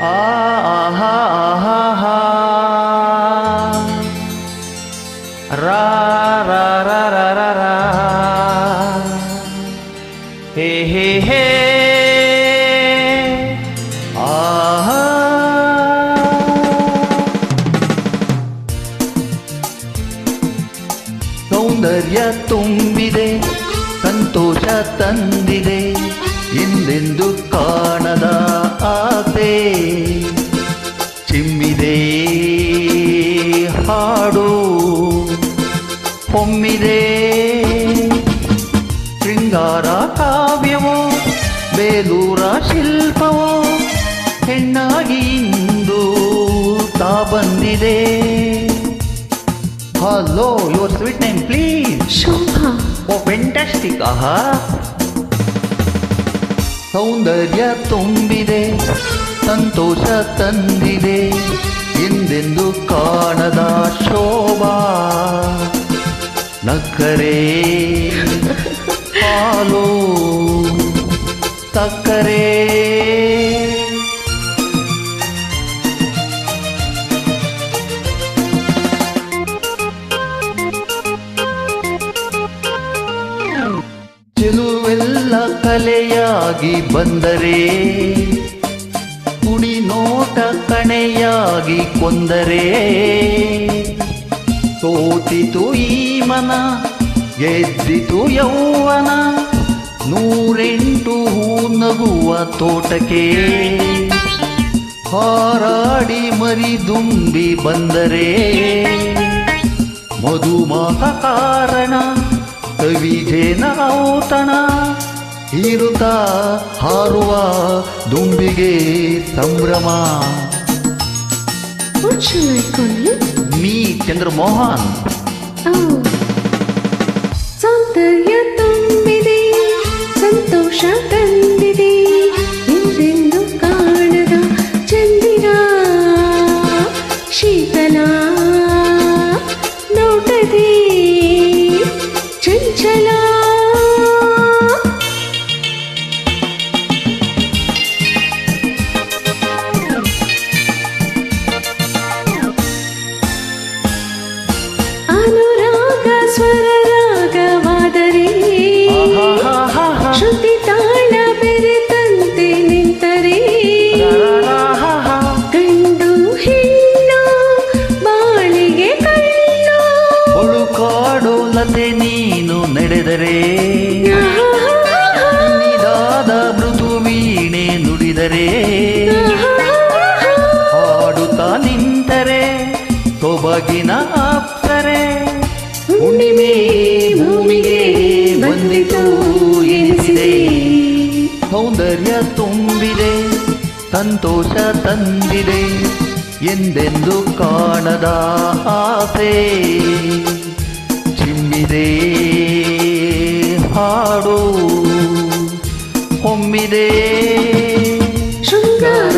ಆಹಾ ಆಹಾ ರಾ ರಾ ರಾ ರಾ ರಾ ರಾ ಹೇ ಹೇ ಹೇ ಆಹಾ ಸೌಂದರ್ಯ ತುಂಬಿದೆ ಸಂತೋಷ ತಂದಿದೆ ಎಂದೆಂದು ಕಾಣದ ಆಸೆ ಚಿಮ್ಮಿದೆ ಹಾಡು ಹೊಮ್ಮಿದೆ ಶೃಂಗಾರ ಕಾವ್ಯವೋ ಬೇಲೂರ ಶಿಲ್ಪವೋ ಹೆಣ್ಣಾಗಿ ಇಂದು ತಾ ಬಂದಿದೆ hello your sweet name please Shobha oh fantastic ಆಹಾ ಸೌಂದರ್ಯ ತುಂಬಿದೆ ಸಂತೋಷ ತಂದಿದೆ ಎಂದೆಂದು ಕಾಣದ ಶೋಭಾ ನಕ್ಕರೆ ಹಾಲು ಸಕ್ಕರೆ ಚೆಲುವೆಲ್ಲ ಕಲೆಯಾಗಿ ಬಂದರೆ ಕುಡಿ ನೋಟ ಕಣೆಯಾಗಿ ಕೊಂದರೆ ಸೋತಿತು ಈ ಮನ ಗೆದ್ದಿತು ಯೌವನ ನೂರೆಂಟು ಹೂ ನಗುವ ತೋಟಕ್ಕೆ ಹಾರಾಡಿ ಮರಿದುಂಬಿ ಬಂದರೆ ಮಧುಮಾಸ ಕಾರಣ ಕವಿಜೇನ ಔತಣ ಇರುತ್ತ ಹಾರುವ ದುಂಬಿಗೆ ಸಂಭ್ರಮ What shall I call you? Me Chandramohan Oh. ಸೌಂದರ್ಯ ತುಂಬಿದೆ ಸಂತೋಷ ತಂದಿದೆ ಎಂದೆಂದು ಕಾಣದ ಚಂದಿರ ಶೀತಲ ನೋಟದೆ ಚಂಚಲ ಅನುರಾಗ ಸ್ವರ ರಾಗವಾದರೆ ಶ್ರುತಿ ತಾಳ ಬೆರೆತಂತೆ ನಿಂತರೆ ಗಂಡು ಹೆಣ್ಣು ಬಾಳಿಗೆ ಕಣ್ಣು ಒಳುಕಾಡೋಲತೆ ನೀನು ನಡೆದರೆ ನಿದಾದ ಮೃದು ವೀಣೆ ನುಡಿದರೆ ಹಾಡುತ್ತಾ ನಿಂತರೆ ಸೊಬಗಿನ ಅಪ್ಸರೆ ಹುಣ್ಣಿಮೆ ಭೂಮಿಗೆ ಬಂದಿತು ಎನಿಸಿದೆ ಸೌಂದರ್ಯ ತುಂಬಿದೆ ಸಂತೋಷ ತಂದಿದೆ ಎಂದೆಂದು ಕಾಣದ ಆಸೆ ಚಿಮ್ಮಿದೆ ಹಾಡು ಹೊಮ್ಮಿದೆ ಶೃಂಗಾರ